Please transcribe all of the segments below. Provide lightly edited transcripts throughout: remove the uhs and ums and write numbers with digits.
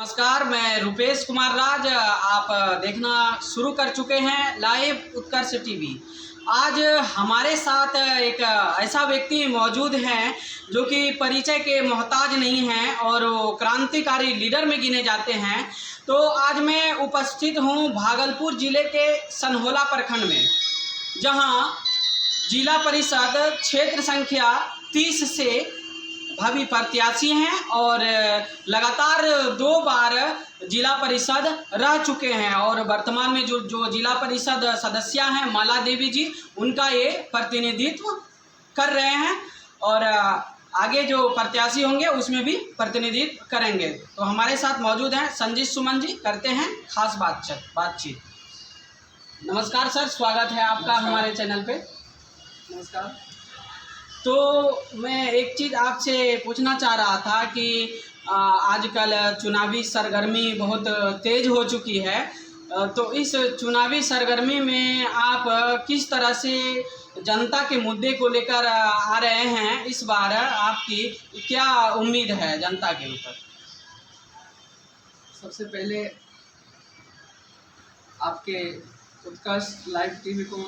नमस्कार, मैं रुपेश कुमार राज। आप देखना शुरू कर चुके हैं लाइव उत्कर्ष टीवी। आज हमारे साथ एक ऐसा व्यक्ति मौजूद हैं जो कि परिचय के मोहताज नहीं हैं और वो क्रांतिकारी लीडर में गिने जाते हैं। तो आज मैं उपस्थित हूं भागलपुर जिले के सनहोला प्रखंड में, जहां जिला परिषद क्षेत्र संख्या 30 से भावी प्रत्याशी हैं और लगातार 2 बार जिला परिषद रह चुके हैं। और वर्तमान में जो जिला परिषद सदस्य हैं माला देवी जी, उनका ये प्रतिनिधित्व कर रहे हैं और आगे जो प्रत्याशी होंगे उसमें भी प्रतिनिधित्व करेंगे। तो हमारे साथ मौजूद हैं संजीत सुमन जी, करते हैं खास बातचीत। नमस्कार सर, स्वागत है आपका हमारे चैनल पे। नमस्कार। तो मैं एक चीज़ आपसे पूछना चाह रहा था कि आजकल चुनावी सरगर्मी बहुत तेज़ हो चुकी है, तो इस चुनावी सरगर्मी में आप किस तरह से जनता के मुद्दे को लेकर आ रहे हैं? इस बार आपकी क्या उम्मीद है जनता के ऊपर? सबसे पहले आपके उत्कर्ष लाइव टीवी को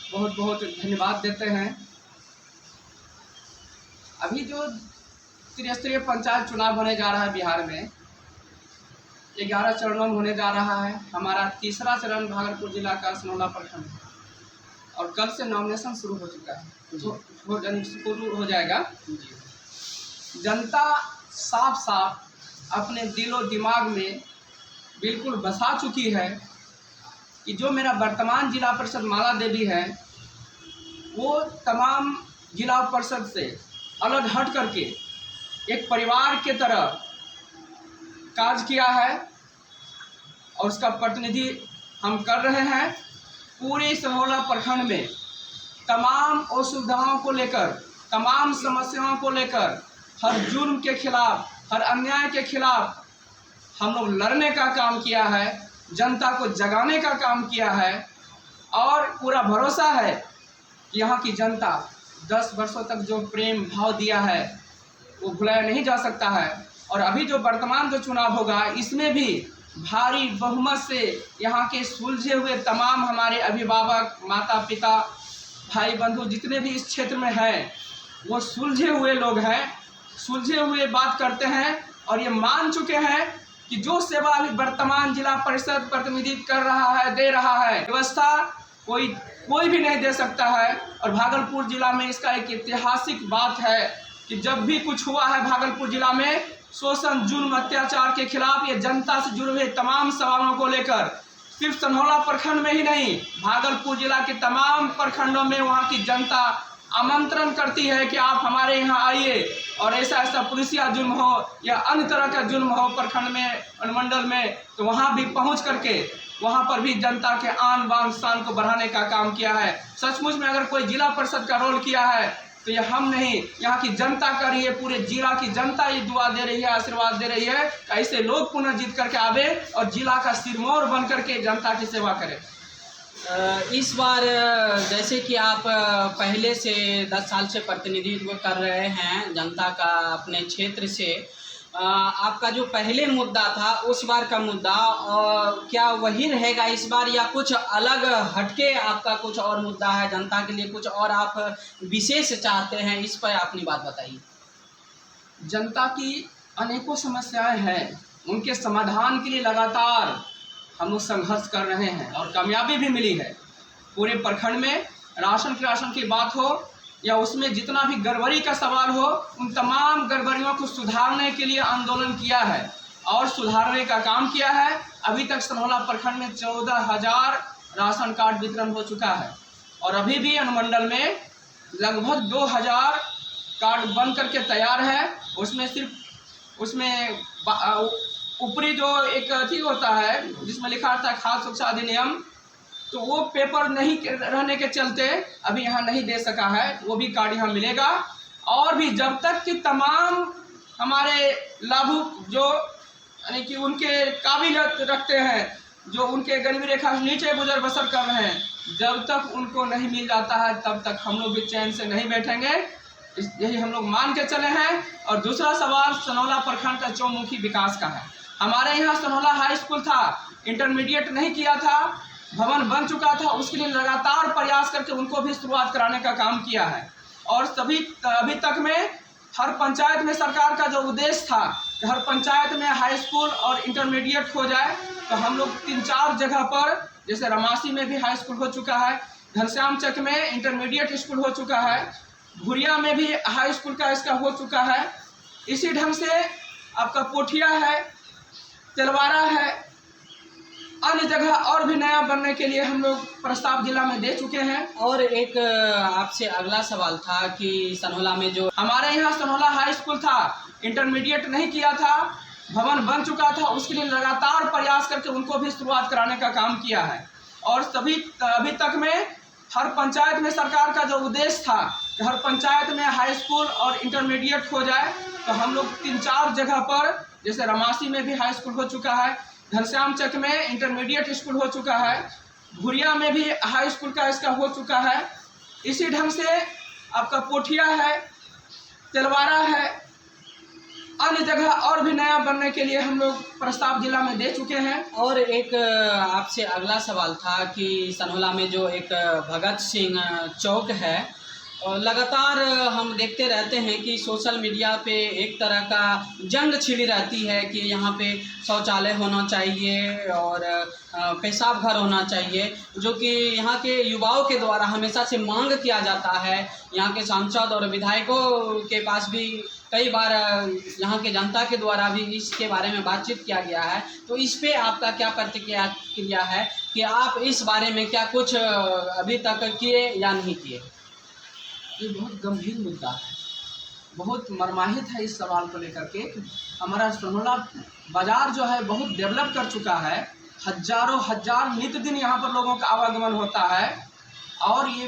बहुत बहुत धन्यवाद देते हैं। अभी जो त्रिस्तरीय पंचायत चुनाव होने जा रहा है बिहार में, 11 चरणों में होने जा रहा है। हमारा तीसरा चरण भागलपुर जिला का सनहोला प्रखंड है और कल से नॉमिनेशन शुरू हो चुका है, शुरू हो जाएगा। जनता साफ साफ अपने दिलो दिमाग में बिल्कुल बसा चुकी है कि जो मेरा वर्तमान जिला परिषद माला देवी है, वो तमाम जिला परिषद से अलग हट करके एक परिवार के तरह कार्य किया है और उसका प्रतिनिधि हम कर रहे हैं। पूरे सनहोला प्रखंड में तमाम असुविधाओं को लेकर, तमाम समस्याओं को लेकर, हर जुर्म के खिलाफ, हर अन्याय के खिलाफ हम लोग लड़ने का काम किया है, जनता को जगाने का काम किया है और पूरा भरोसा है कि यहाँ की जनता 10 वर्षों तक जो प्रेम भाव दिया है वो भुलाया नहीं जा सकता है। और अभी जो वर्तमान जो चुनाव होगा, इसमें भी भारी बहुमत से यहाँ के सुलझे हुए तमाम हमारे अभिभावक, माता पिता, भाई बंधु जितने भी इस क्षेत्र में हैं, वो सुलझे हुए लोग हैं, सुलझे हुए बात करते हैं और ये मान चुके हैं कि जो सेवा अभी वर्तमान जिला परिषद प्रतिनिधित्व कर रहा है, दे रहा है, व्यवस्था कोई भी नहीं दे सकता है। और भागलपुर जिला में इसका एक ऐतिहासिक बात है कि जब भी कुछ हुआ है भागलपुर जिला में शोषण, जुल्म, अत्याचार के खिलाफ, ये जनता से जुड़े हुए तमाम सवालों को लेकर सिर्फ सनहोला प्रखंड में ही नहीं, भागलपुर जिला के तमाम प्रखंडों में वहाँ की जनता आमंत्रण करती है कि आप हमारे यहाँ आइए और ऐसा ऐसा पुलिसिया जुल्म हो या अन्य तरह का जुल्म हो प्रखंड में, अनुमंडल में, तो वहाँ भी पहुँच करके वहाँ पर भी जनता के आन बान शान को बढ़ाने का काम किया है। सचमुच में अगर कोई जिला परिषद का रोल किया है तो ये हम नहीं, यहाँ की जनता कर रही है। पूरे जिला की जनता ये दुआ दे रही है, आशीर्वाद दे रही है, ऐसे लोग पुनः जीत करके आवे और जिला का सिरमौर बन करके जनता की सेवा करें। इस बार जैसे कि आप पहले से 10 साल से प्रतिनिधित्व कर रहे हैं जनता का अपने क्षेत्र से, आपका जो पहले मुद्दा था उस बार का मुद्दा क्या वही रहेगा इस बार, या कुछ अलग हटके आपका कुछ और मुद्दा है जनता के लिए, कुछ और आप विशेष चाहते हैं? इस पर अपनी बात बताइए। जनता की अनेकों समस्याएं हैं, उनके समाधान के लिए लगातार हम लोग संघर्ष कर रहे हैं और कामयाबी भी मिली है। पूरे प्रखंड में राशन की बात हो या उसमें जितना भी गड़बड़ी का सवाल हो, उन तमाम गड़बड़ियों को सुधारने के लिए आंदोलन किया है और सुधारने का काम किया है। अभी तक सनहोला प्रखंड में 14,000 राशन कार्ड वितरण हो चुका है और अभी भी अनुमंडल में लगभग 2,000 कार्ड बन करके तैयार है। उसमें ऊपरी जो एक अथी होता है जिसमें लिखा रहता है खाद्य सुरक्षा अधिनियम, तो वो पेपर नहीं रहने के चलते अभी यहाँ नहीं दे सका है, वो भी कार्ड यहाँ मिलेगा। और भी जब तक कि तमाम हमारे लाभुक जो यानी कि उनके काबिलियत रखते हैं, जो उनके गरीबी रेखा से नीचे गुजर बसर कर रहे हैं, जब तक उनको नहीं मिल जाता है तब तक हम लोग भी चैन से नहीं बैठेंगे। यही हम लोग मान के चले हैं। और दूसरा सवाल सनौला प्रखंड का चौमुखी विकास का है। हमारे यहाँ सनौला हाई स्कूल था, इंटरमीडिएट नहीं किया था, भवन बन चुका था, उसके लिए लगातार प्रयास करके उनको भी शुरुआत कराने का काम किया है। और अभी तक में हर पंचायत में सरकार का जो उद्देश्य था कि हर पंचायत में हाई स्कूल और इंटरमीडिएट हो जाए, तो हम लोग 3-4 जगह पर, जैसे रमासी में भी हाई स्कूल हो चुका है, घनश्याम चक में इंटरमीडिएट स्कूल हो चुका है, भुरिया में भी हाई स्कूल का इसका हो चुका है। इसी ढंग से आपका पोठिया है, तिलवारा है, अन्य जगह और भी नया बनने के लिए हम लोग प्रस्ताव जिला में दे चुके हैं। और एक आपसे अगला सवाल था कि सनौला में जो हमारे यहाँ सनौला हाई स्कूल था, इंटरमीडिएट नहीं किया था, भवन बन चुका था, उसके लिए लगातार प्रयास करके उनको भी शुरुआत कराने का काम किया है। और अभी तक में हर पंचायत में सरकार का जो उद्देश्य था कि हर पंचायत में हाई स्कूल और इंटरमीडिएट हो जाए, तो हम लोग 3-4 जगह पर, जैसे रमासी में भी हाई स्कूल हो चुका है, घनश्याम चक में इंटरमीडिएट स्कूल हो चुका है, भुरिया में भी हाई स्कूल का इसका हो चुका है। इसी ढंग से आपका पोठिया है, तिलवारा है, अन्य जगह और भी नया बनने के लिए हम लोग प्रस्ताव जिला में दे चुके हैं। और एक आपसे अगला सवाल था कि सनौला में जो एक भगत सिंह चौक है, और लगातार हम देखते रहते हैं कि सोशल मीडिया पे एक तरह का जंग छिड़ी रहती है कि यहाँ पे शौचालय होना चाहिए और पेशाब घर होना चाहिए, जो कि यहाँ के युवाओं के द्वारा हमेशा से मांग किया जाता है। यहाँ के सांसद और विधायकों के पास भी कई बार यहाँ के जनता के द्वारा भी इसके बारे में बातचीत किया गया है। तो इस पे आपका क्या प्रतिक्रिया है कि आप इस बारे में क्या कुछ अभी तक किए या नहीं किए? ये बहुत गंभीर मुद्दा है, बहुत मर्माहित है इस सवाल को लेकर के। हमारा सनौला बाजार जो है बहुत डेवलप कर चुका है, हजारों हजार नित्य दिन यहाँ पर लोगों का आवागमन होता है, और ये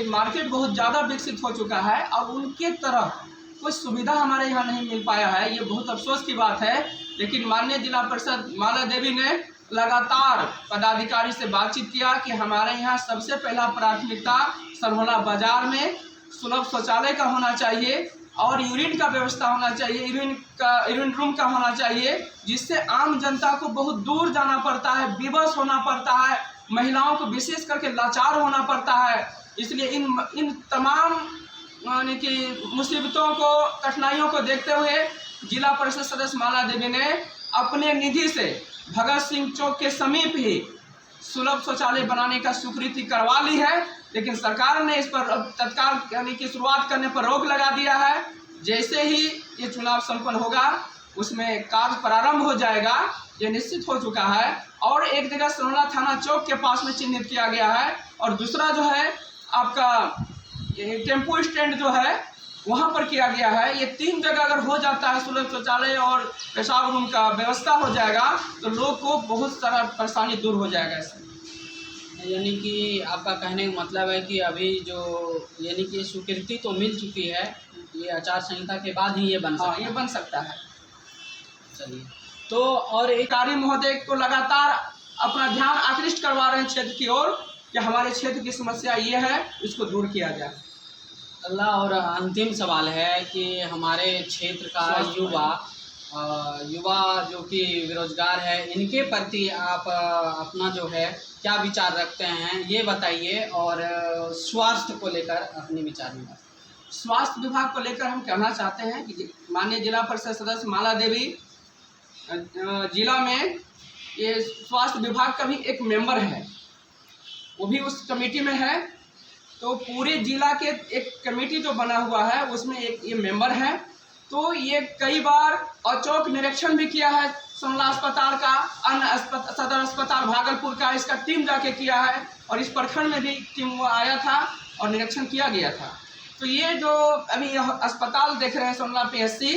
मार्केट बहुत ज़्यादा विकसित हो चुका है, और उनके तरफ कोई सुविधा हमारे यहाँ नहीं मिल पाया है। ये बहुत अफसोस की बात है। लेकिन माननीय जिला परिषद माला देवी ने लगातार पदाधिकारी से बातचीत किया कि हमारे यहाँ सबसे पहला प्राथमिकता सनौला बाजार में सुलभ शौचालय का होना चाहिए, और यूरिन का व्यवस्था होना चाहिए, यूरिन रूम का होना चाहिए, जिससे आम जनता को बहुत दूर जाना पड़ता है, विवश होना पड़ता है, महिलाओं को विशेष करके लाचार होना पड़ता है। इसलिए इन तमाम यानी कि मुसीबतों को, कठिनाइयों को देखते हुए जिला परिषद सदस्य माला देवी ने अपने निधि से भगत सिंह चौक के समीप ही सुलभ शौचालय बनाने का स्वीकृति करवा ली है। लेकिन सरकार ने इस पर तत्काल यानी कि शुरुआत करने पर रोक लगा दिया है। जैसे ही ये चुनाव संपन्न होगा उसमें कार्य प्रारंभ हो जाएगा, ये निश्चित हो चुका है। और एक जगह सनौला थाना चौक के पास में चिन्हित किया गया है, और दूसरा जो है आपका टेम्पो स्टैंड जो है वहाँ पर किया गया है। ये 3 जगह अगर हो जाता है, सुलभ शौचालय और पेशाब रूम का व्यवस्था हो जाएगा, तो लोग को बहुत सारा परेशानी दूर हो जाएगा इससे। यानी कि आपका कहने का मतलब है कि अभी जो यानी कि स्वीकृति तो मिल चुकी है, ये आचार संहिता के बाद ही ये बन सकता है। ये बन सकता है। चलिए, तो और एक अधिकारी महोदय को लगातार अपना ध्यान आकृष्ट करवा रहे हैं क्षेत्र की ओर कि हमारे क्षेत्र की समस्या ये है, इसको दूर किया जाए। अल्लाह, और अंतिम सवाल है कि हमारे क्षेत्र का युवा जो कि बेरोजगार है, इनके प्रति आप अपना जो है क्या विचार रखते हैं ये बताइए, और स्वास्थ्य को लेकर अपने विचार में। स्वास्थ्य विभाग को लेकर हम कहना चाहते हैं कि माननीय जिला परिषद सदस्य माला देवी जिला में ये स्वास्थ्य विभाग का भी एक मेंबर है, वो भी उस कमेटी में है। तो पूरे जिला के एक कमेटी जो बना हुआ है उसमें एक ये मेंबर है। तो ये कई बार औचक निरीक्षण भी किया है सनौला अस्पताल का, अन्य सदर अस्पताल भागलपुर का, इसका टीम जाके किया है, और इस प्रखंड में भी टीम आया था और निरीक्षण किया गया था। तो ये जो अभी अस्पताल देख रहे हैं सनौला PSC,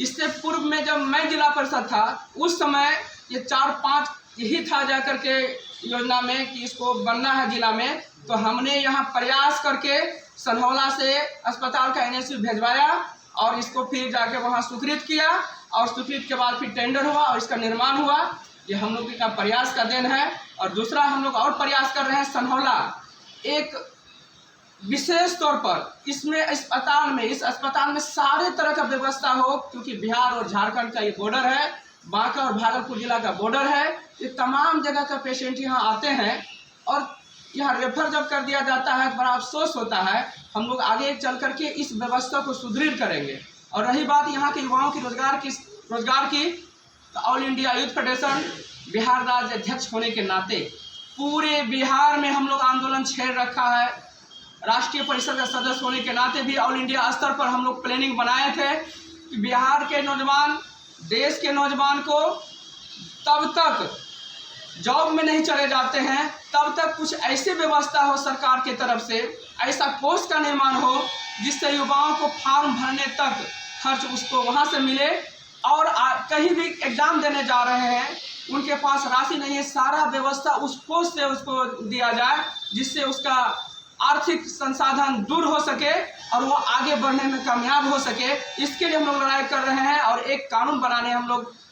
इससे पूर्व में जब मैं जिला परिषद था उस समय ये 4-5 यही था जा करके योजना में कि इसको बनना है जिला में। तो हमने यहाँ प्रयास करके सनौला से अस्पताल का NSU भेजवाया, और इसको फिर जाके वहाँ स्वीकृत किया, और स्वीकृत के बाद फिर टेंडर हुआ और इसका निर्माण हुआ। ये हम लोग का प्रयास का देन है। और दूसरा हम लोग और प्रयास कर रहे हैं, सनौला एक विशेष तौर पर इस अस्पताल में सारे तरह का व्यवस्था हो, क्योंकि बिहार और झारखंड का ये बॉर्डर है, बांका और भागलपुर जिला का बॉर्डर है। ये तमाम जगह का पेशेंट यहाँ आते हैं और यहाँ रेफर जब कर दिया जाता है तो बड़ा अफसोस होता है। हम लोग आगे चल करके इस व्यवस्था को सुदृढ़ करेंगे। और रही बात यहाँ के युवाओं की रोजगार की, तो all India youth federation Bihar राज्य अध्यक्ष होने के नाते पूरे बिहार में हम लोग आंदोलन छेड़ रखा है। राष्ट्रीय परिषद का सदस्य होने के नाते भी ऑल इंडिया स्तर पर हम लोग प्लानिंग बनाए थे कि बिहार के नौजवान, देश के नौजवान को तब तक जॉब में नहीं चले जाते हैं तब तक कुछ ऐसी व्यवस्था हो सरकार की तरफ से, ऐसा कोर्स का निर्माण हो जिससे युवाओं को फॉर्म भरने तक खर्च उसको वहाँ से मिले, और कहीं भी एग्जाम देने जा रहे हैं उनके पास राशि नहीं है, सारा व्यवस्था उस पोस्ट से उसको दिया जाए जिससे उसका आर्थिक संसाधन दूर हो सके और वो आगे बढ़ने में कामयाब हो सके। इसके लिए हम लोग लड़ाई कर रहे हैं और एक कानून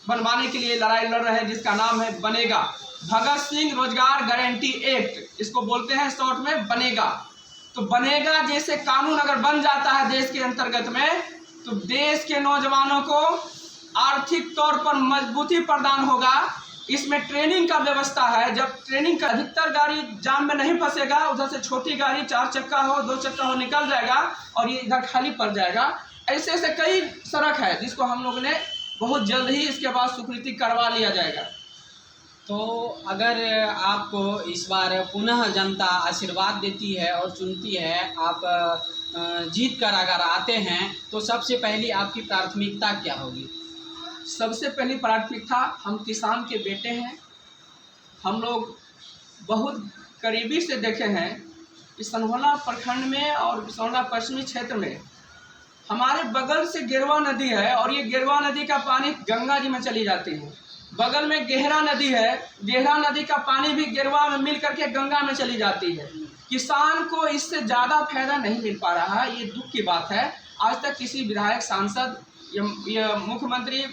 बनवाने के लिए लड़ाई लड़ रहे हैं जिसका नाम है बनेगा, भगत सिंह रोजगार गारंटी एक्ट, इसको बोलते हैं शॉर्ट में बनेगा। तो बनेगा जैसे कानून अगर बन जाता है देश के अंतर्गत में, तो देश के नौजवानों को आर्थिक तौर पर मजबूती प्रदान होगा। इसमें ट्रेनिंग का व्यवस्था है, जब ट्रेनिंग का अधिकतर गाड़ी जाम में नहीं फंसेगा, उधर से छोटी गाड़ी 4 चक्का हो 2 चक्का हो निकल जाएगा और ये इधर खाली पड़ जाएगा। ऐसे ऐसे कई सड़क है जिसको हम लोग ने बहुत जल्द ही इसके बाद स्वीकृति करवा लिया जाएगा। तो अगर आपको इस बार पुनः जनता आशीर्वाद देती है और चुनती है, आप जीत कर अगर आते हैं, तो सबसे पहली आपकी प्राथमिकता क्या होगी? सबसे पहली प्राथमिकता, हम किसान के बेटे हैं, हम लोग बहुत करीबी से देखे हैं कि सनहोला प्रखंड में और सनहोला पश्चिमी क्षेत्र में हमारे बगल से गेरवा नदी है और ये गेरवा नदी का पानी गंगा जी में चली जाती है। बगल में गेहरा नदी है, गेहरा नदी का पानी भी गेरवा में मिल करके गंगा में चली जाती है। किसान को इससे ज़्यादा फायदा नहीं मिल पा रहा है, ये दुख की बात है। आज तक किसी विधायक, सांसद या मुख्यमंत्री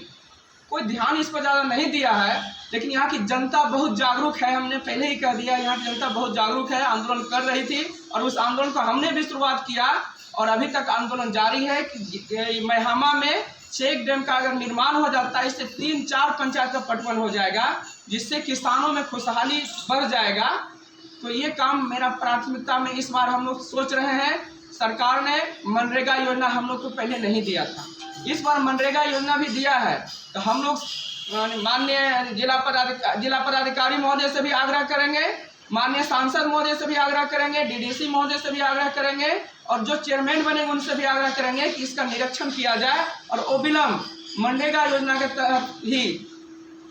कोई ध्यान इस पर ज़्यादा नहीं दिया है, लेकिन यहाँ की जनता बहुत जागरूक है। हमने पहले ही कह दिया, यहाँ की जनता बहुत जागरूक है, आंदोलन कर रही थी और उस आंदोलन को हमने भी शुरुआत किया और अभी तक आंदोलन जारी है कि महिमा में चेक डैम का अगर निर्माण हो जाता है, इससे 3-4 पंचायत का पटवन हो जाएगा, जिससे किसानों में खुशहाली बढ़ जाएगा। तो ये काम मेरा प्राथमिकता में इस बार हम लोग सोच रहे हैं। सरकार ने मनरेगा योजना हम लोग को पहले नहीं दिया था, इस बार मनरेगा योजना भी दिया है। तो हम लोग माननीय जिला पदाधिकारी महोदय से भी आग्रह करेंगे, माननीय सांसद महोदय से भी आग्रह करेंगे, डीडीसी महोदय से भी आग्रह करेंगे और जो चेयरमैन बनेंगे उनसे भी आग्रह करेंगे कि इसका निरीक्षण किया जाए और अविलंब मनरेगा योजना के तहत ही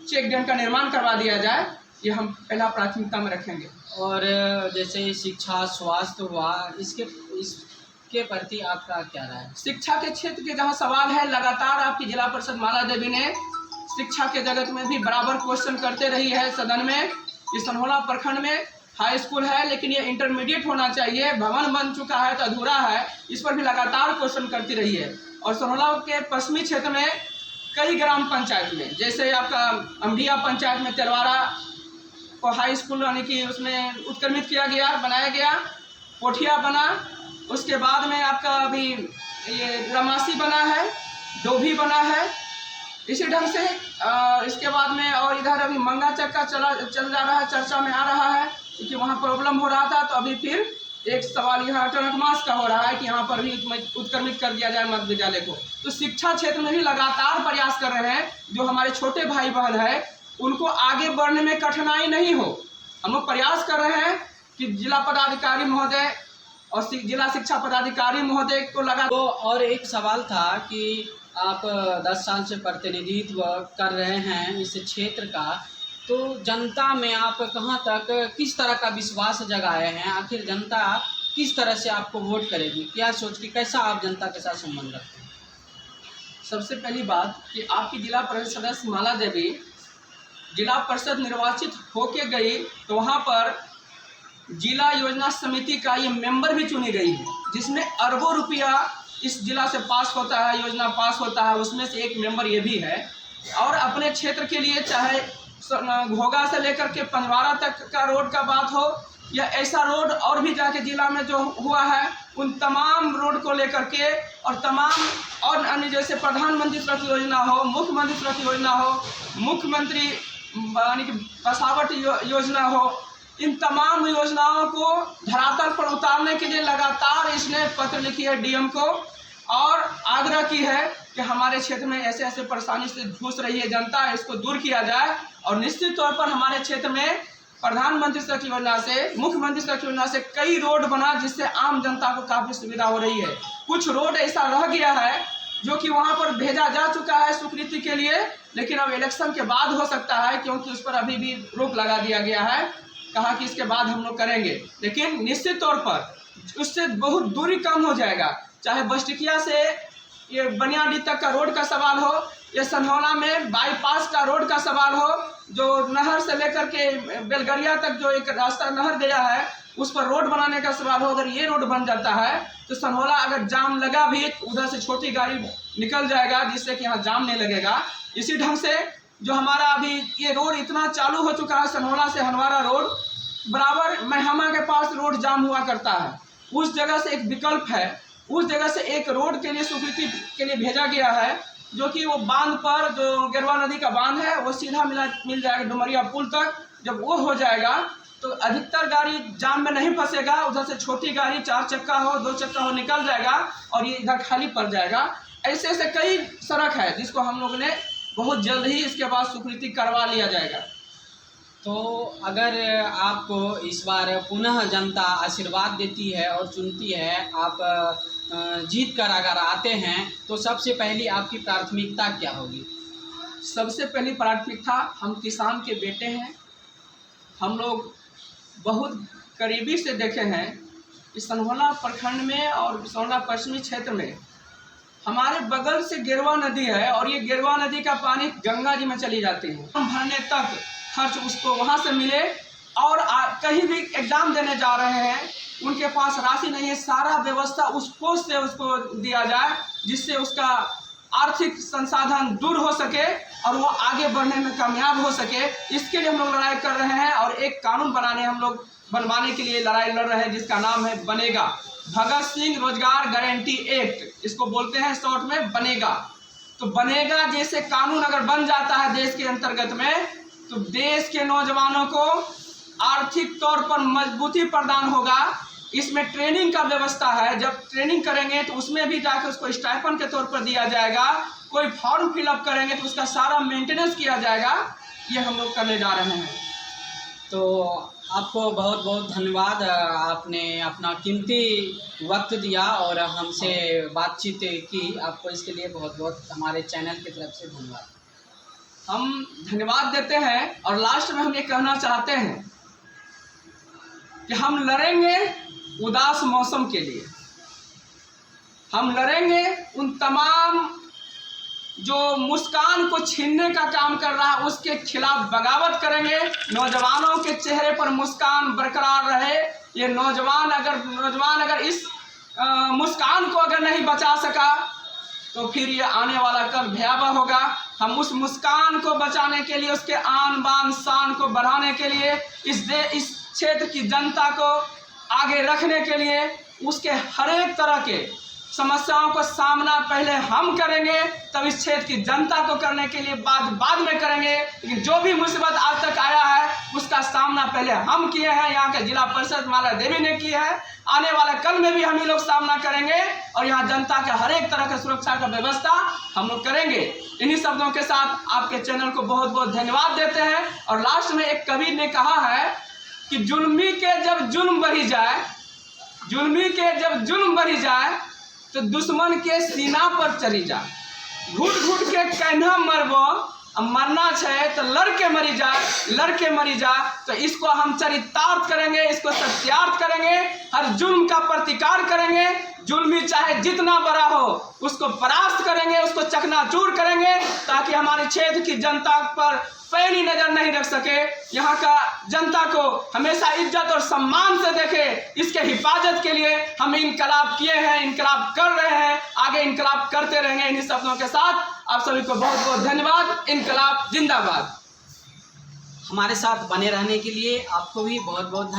चेक डैम का निर्माण करवा दिया जाए। ये हम पहला प्राथमिकता में रखेंगे। और जैसे शिक्षा, स्वास्थ्य हुआ, इसके प्रति आपका क्या राय है? शिक्षा के क्षेत्र के जहाँ सवाल है, लगातार आपकी जिला परिषद माला देवी ने शिक्षा के जगत में भी बराबर क्वेश्चन करते रही है सदन में। इस सनहोला प्रखंड में हाई स्कूल है लेकिन ये इंटरमीडिएट होना चाहिए, भवन बन चुका है तो अधूरा है, इस पर भी लगातार क्वेश्चन करती रही है। और सनहोला के पश्चिमी क्षेत्र में कई ग्राम पंचायत में, जैसे आपका अम्बिया पंचायत में तेलवारा को हाई स्कूल यानी कि उसमें उत्क्रमित किया गया, बनाया गया, कोठिया बना, उसके बाद में आपका अभी ये रमासी बना है, डोभी बना है, इसी ढंग से इसके बाद में और इधर अभी मंगा चक्का चल जा रहा है, चर्चा में आ रहा है क्योंकि वहाँ प्रॉब्लम हो रहा था। तो अभी फिर एक सवाल यहाँ टनकमास का हो रहा है कि यहाँ पर भी उत्क्रमित कर दिया जाए मध्य विद्यालय को। तो शिक्षा क्षेत्र में भी लगातार प्रयास कर रहे हैं, जो हमारे छोटे भाई बहन है उनको आगे बढ़ने में कठिनाई नहीं हो। हम लोग प्रयास कर रहे हैं कि जिला पदाधिकारी महोदय और जिला शिक्षा पदाधिकारी महोदय को लगा। तो और एक सवाल था कि आप 10 साल से प्रतिनिधित्व कर रहे हैं इस क्षेत्र का, तो जनता में आप कहाँ तक किस तरह का विश्वास जगाए हैं? आखिर जनता किस तरह से आपको वोट करेगी, क्या सोच के, कैसा आप जनता के साथ संबंध रखते हैं? सबसे पहली बात कि आपकी जिला परिषद सदस्य माला देवी जिला परिषद निर्वाचित होके गई तो वहाँ पर जिला योजना समिति का ये मेंबर भी चुनी गई है, जिसमें अरबों रुपया इस जिला से पास होता है, योजना पास होता है, उसमें से एक मेंबर ये भी है। और अपने क्षेत्र के लिए चाहे घोगा से लेकर के पंजवारा तक का रोड का बात हो या ऐसा रोड और भी जाके जिला में जो हुआ है, उन तमाम रोड को लेकर के और तमाम और अन्य जैसे प्रधानमंत्री सड़क योजना हो, मुख्यमंत्री सड़क योजना हो, मुख्यमंत्री यानी कि बसावट योजना हो, इन तमाम योजनाओं को धरातल पर उतारने के लिए लगातार इसने पत्र लिखी है डीएम को और आग्रह की है कि हमारे क्षेत्र में ऐसे ऐसे परेशानी से जूझ रही है जनता, इसको दूर किया जाए। और निश्चित तौर पर हमारे क्षेत्र में प्रधानमंत्री सड़क योजना से, मुख्यमंत्री सड़क योजना से कई रोड बना जिससे आम जनता को काफ़ी सुविधा हो रही है। कुछ रोड ऐसा रह गया है जो कि वहाँ पर भेजा जा चुका है स्वीकृति के लिए, लेकिन अब इलेक्शन के बाद हो सकता है, क्योंकि उस पर अभी भी रोक लगा दिया गया है, कहा कि इसके बाद हम लोग करेंगे। लेकिन निश्चित तौर पर उससे बहुत दूरी कम हो जाएगा, चाहे बस्टिकिया से ये बनियाडी तक का रोड का सवाल हो, या सनहौला में बाईपास का रोड का सवाल हो, जो नहर से लेकर के बेलगरिया तक जो एक रास्ता नहर गया है उस पर रोड बनाने का सवाल हो। अगर ये रोड बन जाता है तो सनहौला अगर जाम लगा भी उधर से छोटी गाड़ी निकल जाएगा, जिससे कि यहाँ जाम नहीं लगेगा। इसी ढंग से जो हमारा अभी ये रोड इतना चालू हो चुका है, सनहौला से हनवारा रोड बराबर महमा के पास रोड जाम हुआ करता है। उस जगह से एक विकल्प है, उस जगह से एक रोड के लिए स्वीकृति के लिए भेजा गया है, जो कि वो बांध पर जो गेरवा नदी का बांध है वो सीधा मिल जाएगा डुमरिया पुल तक। जब वो हो जाएगा तो अधिकतर गाड़ी जाम में नहीं फंसेगा, उधर से छोटी गाड़ी 4 चक्का हो 2 चक्का हो निकल जाएगा और ये इधर खाली पड़ जाएगा। ऐसे ऐसे कई सड़क है जिसको हम लोग ने बहुत जल्द ही इसके बाद स्वीकृति करवा लिया जाएगा। तो अगर आपको इस बार पुनः जनता आशीर्वाद देती है और चुनती है, आप जीत कर अगर आते हैं, तो सबसे पहली आपकी प्राथमिकता क्या होगी? सबसे पहली प्राथमिकता, हम किसान के बेटे हैं, हम लोग बहुत करीबी से देखे हैं कि सनहौला प्रखंड में और सनहौला पश्चिमी क्षेत्र में हमारे बगल से गेरवा नदी है और ये गेरवा नदी का पानी गंगा जी में चली जाती है। हम भरने तक खर्च उसको वहाँ से मिले और कहीं भी एग्ज़ाम देने जा रहे हैं उनके पास राशि नहीं है, सारा व्यवस्था उस कोष से उसको दिया जाए जिससे उसका आर्थिक संसाधन दूर हो सके और वो आगे बढ़ने में कामयाब हो सके। इसके लिए हम लोग लड़ाई कर रहे हैं और एक कानून बनवाने के लिए लड़ाई लड़ रहे हैं जिसका नाम है बनेगा, भगत सिंह रोजगार गारंटी एक्ट, इसको बोलते हैं शॉर्ट में बनेगा। तो बनेगा जैसे कानून अगर बन जाता है देश के अंतर्गत में, तो देश के नौजवानों को आर्थिक तौर पर मजबूती प्रदान होगा। इसमें ट्रेनिंग का व्यवस्था है, जब ट्रेनिंग करेंगे तो उसमें भी जाकर उसको स्टाइपेंड के तौर पर दिया जाएगा। कोई फॉर्म फिलअप करेंगे तो उसका सारा मेंटेनेंस किया जाएगा। ये हम लोग करने जा रहे हैं। तो आपको बहुत बहुत धन्यवाद, आपने अपना कीमती वक्त दिया और हमसे बातचीत की। आपको इसके लिए बहुत बहुत हमारे चैनल की तरफ से धन्यवाद। हम धन्यवाद देते हैं और लास्ट में हम ये कहना चाहते हैं कि हम लड़ेंगे उदास मौसम के लिए, हम लड़ेंगे उन तमाम जो मुस्कान को छीनने का काम कर रहा है उसके खिलाफ बगावत करेंगे। नौजवानों के चेहरे पर मुस्कान बरकरार रहे। ये नौजवान अगर इस मुस्कान को अगर नहीं बचा सका तो फिर ये आने वाला कल भयावह होगा। हम उस मुस्कान को बचाने के लिए, उसके आन बान शान को बढ़ाने के लिए, इस क्षेत्र की जनता को आगे रखने के लिए, उसके हर एक तरह के समस्याओं को सामना पहले हम करेंगे, तब इस क्षेत्र की जनता को करने के लिए बाद में करेंगे। लेकिन जो भी मुसीबत आज तक आया है उसका सामना पहले हम किए हैं, यहाँ के जिला परिषद माला देवी ने की है, आने वाले कल में भी हम ही लोग सामना करेंगे और यहाँ जनता के हर एक तरह की सुरक्षा का व्यवस्था हम लोग करेंगे। इन्हीं शब्दों के साथ आपके चैनल को बहुत बहुत धन्यवाद देते हैं। और लास्ट में एक कवि ने कहा है कि जुल्मी के जब जुल्म बढ़ी जाए तो दुश्मन के सीना पर चढ़ी जा, घुट घुट के कहना मरबो, मरना है तो लड़के मरी जा। तो इसको हम चरितार्थ करेंगे, इसको सत्यार्थ करेंगे, हर जुल्म का प्रतिकार करेंगे। जुल्मी चाहे जितना बड़ा हो उसको परास्त करेंगे, उसको चकनाचूर करेंगे, ताकि हमारे क्षेत्र की जनता पर पैनी नजर नहीं रख सके। यहाँ का जनता को हमेशा इज्जत और सम्मान से देखे, इसके हिफाजत के लिए हम इनकलाब किए हैं, इनकलाब कर रहे हैं, आगे इनकलाब करते रहेंगे। इन्हीं शब्दों के साथ आप सभी को बहुत बहुत धन्यवाद। इनकलाब जिंदाबाद। हमारे साथ बने रहने के लिए आपको भी बहुत बहुत